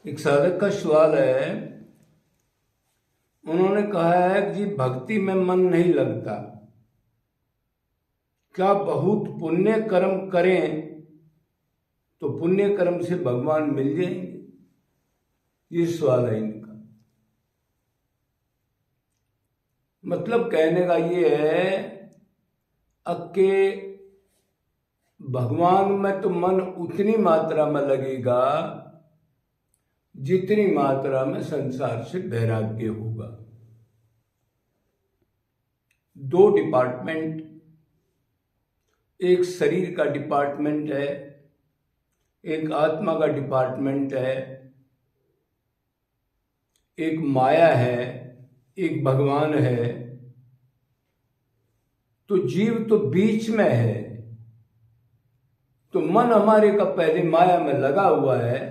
एक साधक का सवाल है। उन्होंने कहा है कि जी भक्ति में मन नहीं लगता, क्या बहुत पुण्य कर्म करें तो पुण्य कर्म से भगवान मिल जाएंगे? ये सवाल है इनका। मतलब कहने का ये है कि भगवान में तो मन उतनी मात्रा में लगेगा जितनी मात्रा में संसार से वैराग्य होगा। दो डिपार्टमेंट, एक शरीर का डिपार्टमेंट है, एक आत्मा का डिपार्टमेंट है, एक माया है, एक भगवान है। तो जीव तो बीच में है। तो मन हमारे का पहले माया में लगा हुआ है,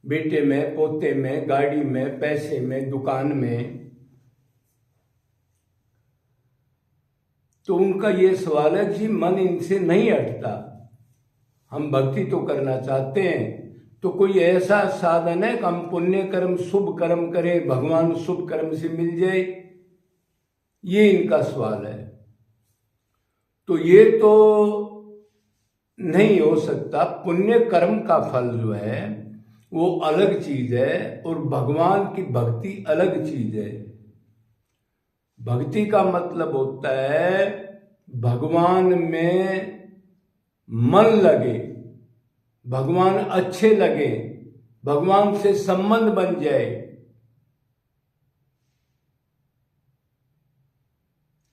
बेटे में, पोते में, गाड़ी में, पैसे में, दुकान में। तो उनका ये सवाल है कि मन इनसे नहीं हटता, हम भक्ति तो करना चाहते हैं, तो कोई ऐसा साधन है कि हम पुण्य कर्म शुभ कर्म करें, भगवान शुभ कर्म से मिल जाए? ये इनका सवाल है। तो ये तो नहीं हो सकता। पुण्य कर्म का फल जो है वो अलग चीज है और भगवान की भक्ति अलग चीज है। भक्ति का मतलब होता है भगवान में मन लगे, भगवान अच्छे लगे, भगवान से संबंध बन जाए।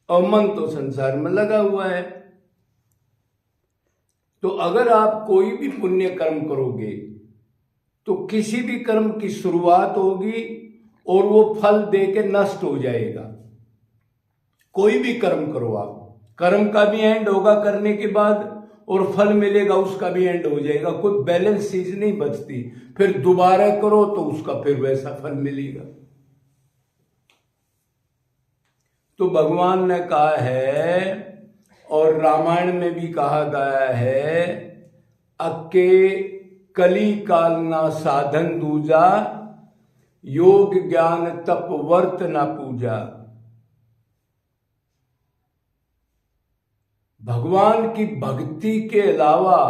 और मन तो संसार में लगा हुआ है। तो अगर आप कोई भी पुण्य कर्म करोगे तो किसी भी कर्म की शुरुआत होगी और वो फल दे के नष्ट हो जाएगा। कोई भी कर्म करो आप, कर्म का भी एंड होगा करने के बाद और फल मिलेगा, उसका भी एंड हो जाएगा। कोई बैलेंस चीज नहीं बचती। फिर दोबारा करो तो उसका फिर वैसा फल मिलेगा। तो भगवान ने कहा है और रामायण में भी कहा गया है, अक्के कली काल ना साधन दूजा, योग ज्ञान तप वर्त ना पूजा। भगवान की भक्ति के अलावा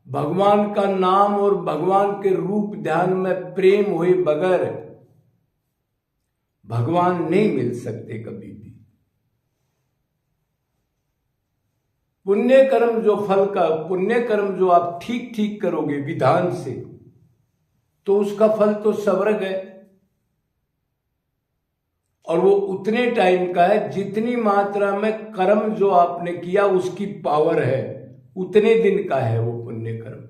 भगवान का नाम और भगवान के रूप ध्यान में प्रेम हुए बगैर भगवान नहीं मिल सकते कभी भी। पुण्य कर्म जो फल का, पुण्य कर्म जो आप ठीक ठीक करोगे विधान से, तो उसका फल तो स्वर्ग है। और वो उतने टाइम का है जितनी मात्रा में कर्म जो आपने किया उसकी पावर है, उतने दिन का है वो पुण्य कर्म।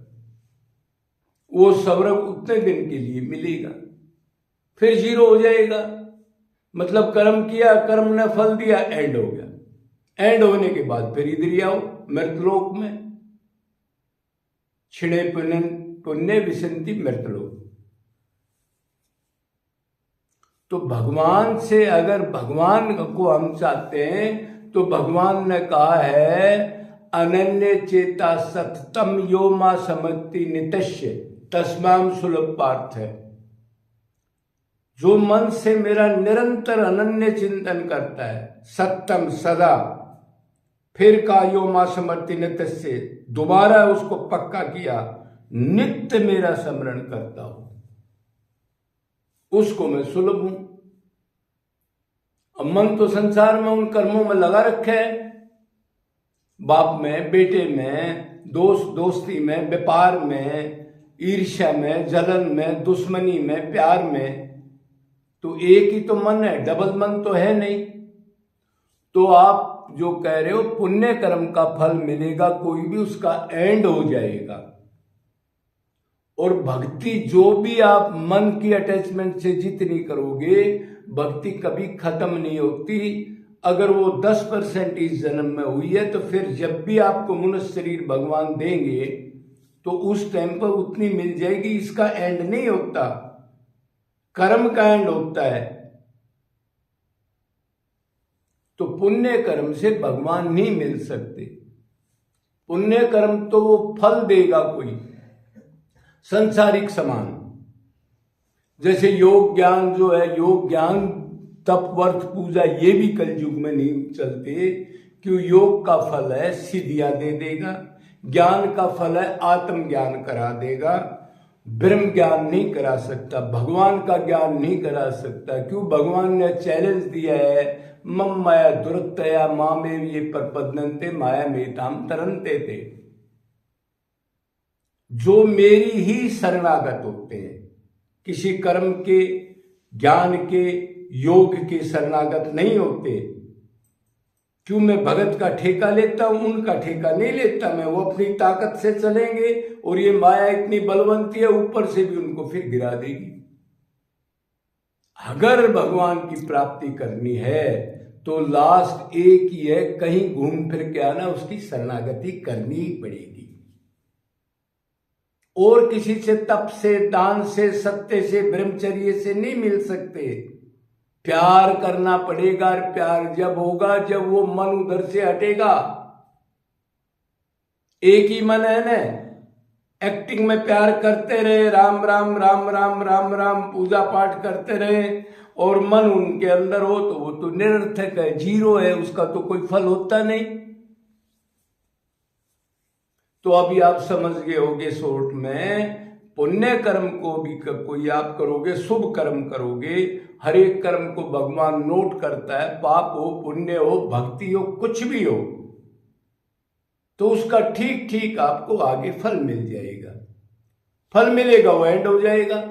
वो स्वर्ग उतने दिन के लिए मिलेगा, फिर जीरो हो जाएगा। मतलब कर्म किया, कर्म ने फल दिया, एंड हो गया। एंड होने के बाद फिर इधर ही आओ मृतलोक में। छिड़े पुण्य विसंति मृतलोक। तो भगवान से अगर भगवान को हम चाहते हैं तो भगवान ने कहा है, अनन्य चेता सततम यो मा समति नितश्य तस्माम सुलभ पार्थ है। जो मन से मेरा निरंतर अनन्य चिंतन करता है, सत्यम सदा, फिर का यो मा समर्ति नित्य, दोबारा उसको पक्का किया, नित्य मेरा स्मरण करता हूं, उसको मैं सुलभ हूं। अब मन तो संसार में उन कर्मों में लगा रखे है, बाप में, बेटे में, दोस्ती में, व्यापार में, ईर्ष्या में, जलन में, दुश्मनी में, प्यार में। तो एक ही तो मन है, डबल मन तो है नहीं। तो आप जो कह रहे हो पुण्य कर्म का फल मिलेगा, कोई भी उसका एंड हो जाएगा। और भक्ति जो भी आप मन की अटैचमेंट से जितनी करोगे, भक्ति कभी खत्म नहीं होती। अगर वो 10% इस जन्म में हुई है तो फिर जब भी आपको मनुष्य शरीर भगवान देंगे तो उस टाइम पर उतनी मिल जाएगी। इसका एंड नहीं होता, कर्म का एंड होता है। तो पुण्य कर्म से भगवान नहीं मिल सकते। पुण्य कर्म तो वो फल देगा कोई संसारिक समान, जैसे योग ज्ञान जो है, योग ज्ञान तप वर्थ पूजा ये भी कलयुग में नहीं चलते, क्यों? योग का फल है सिद्धियां दे देगा, ज्ञान का फल है आत्मज्ञान करा देगा, ब्रह्म ज्ञान नहीं करा सकता, भगवान का ज्ञान नहीं करा सकता। क्यों? भगवान ने चैलेंज दिया है, मम माया दुरतया मामे ये प्रपद्यन्ते माया मेताम तरन्ते थे। जो मेरी ही शरणागत होते हैं, किसी कर्म के, ज्ञान के, योग के शरणागत नहीं होते। क्यों? मैं भगत का ठेका लेता हूं, उनका ठेका नहीं लेता मैं। वो अपनी ताकत से चलेंगे और ये माया इतनी बलवंती है, ऊपर से भी उनको फिर गिरा देगी। अगर भगवान की प्राप्ति करनी है तो लास्ट एक ही है, कहीं घूम फिर के आना, उसकी शरणागति करनी ही पड़ेगी। और किसी से, तप से, दान से, सत्य से, ब्रह्मचर्य से नहीं मिल सकते। प्यार करना पड़ेगा, और प्यार जब होगा जब वो मन उधर से हटेगा। एक ही मन है ना, एक्टिंग में प्यार करते रहे, राम राम राम राम राम राम पूजा पाठ करते रहे, और मन उनके अंदर हो तो वो तो निरर्थक है, जीरो है, उसका तो कोई फल होता नहीं। तो अभी आप समझ गए होगे शॉर्ट में, पुण्य कर्म को भी कोई आप करोगे, शुभ कर्म करोगे, हर एक कर्म को भगवान नोट करता है, पाप हो, पुण्य हो, भक्ति हो, कुछ भी हो, तो उसका ठीक ठीक आपको आगे फल मिल जाएगा। फल मिलेगा, वो एंड हो जाएगा।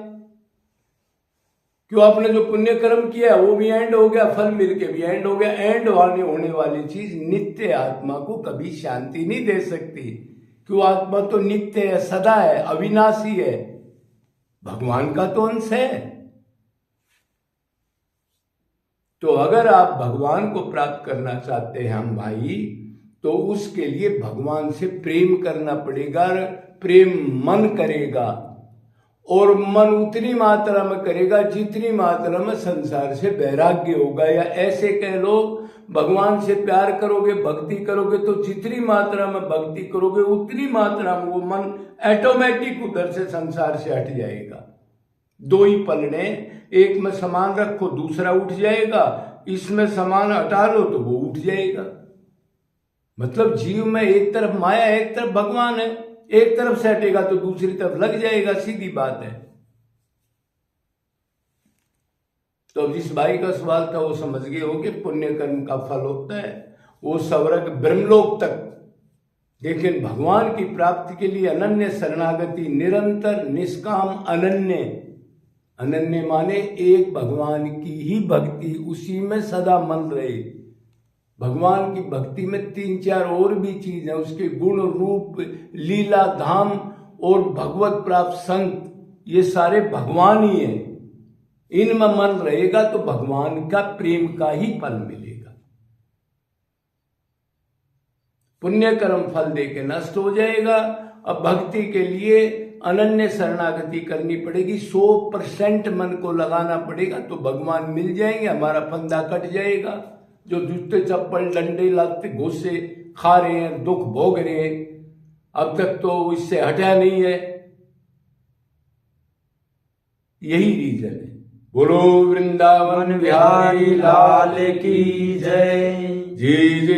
क्यों? आपने जो पुण्य कर्म किया वो भी एंड हो गया, फल मिलके भी एंड हो गया। एंड होने वाली चीज नित्य आत्मा को कभी शांति नहीं दे सकती। क्यों? आत्मा तो नित्य है, सदा है, अविनाशी है, भगवान का तो अंश है। तो अगर आप भगवान को प्राप्त करना चाहते हैं हम भाई, तो उसके लिए भगवान से प्रेम करना पड़ेगा। प्रेम मन करेगा, और मन उतनी मात्रा में करेगा जितनी मात्रा में संसार से वैराग्य होगा। या ऐसे कह लो, भगवान से प्यार करोगे, भक्ति करोगे, तो जितनी मात्रा में भक्ति करोगे उतनी मात्रा में वो मन ऑटोमेटिक उधर से संसार से हट जाएगा। दो ही पलड़े, एक में सामान रखो दूसरा उठ जाएगा, इसमें सामान हटा लो तो वो उठ जाएगा। मतलब जीव में एक तरफ माया है, एक तरफ भगवान है, एक तरफ से हटेगा तो दूसरी तरफ लग जाएगा, सीधी बात है। तो अब जिस भाई का सवाल था वो समझ गए हो कि पुण्य कर्म का फल होता है वो स्वर्ग ब्रह्मलोक तक। लेकिन भगवान की प्राप्ति के लिए अनन्य शरणागति, निरंतर निष्काम अनन्य, अनन्य माने एक भगवान की ही भक्ति, उसी में सदा मन रहे। भगवान की भक्ति में 3-4 और भी चीज है, उसके गुण, रूप, लीला, धाम और भगवत प्राप्त संत, ये सारे भगवान ही हैं। इनमें मन रहेगा तो भगवान का प्रेम का ही फल मिलेगा। पुण्य कर्म फल देके नष्ट हो जाएगा। अब भक्ति के लिए अनन्य शरणागति करनी पड़ेगी, 100% मन को लगाना पड़ेगा, तो भगवान मिल जाएंगे, हमारा फंदा कट जाएगा। जो जूते चप्पल डंडे लाते घुसे खा रहे हैं, दुख भोग रहे हैं, अब तक तो इससे हटा नहीं है। यही रीजन है। बोलो वृंदावन बिहारी लाल की जय। जय जय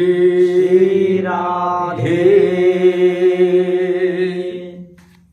श्री राधे।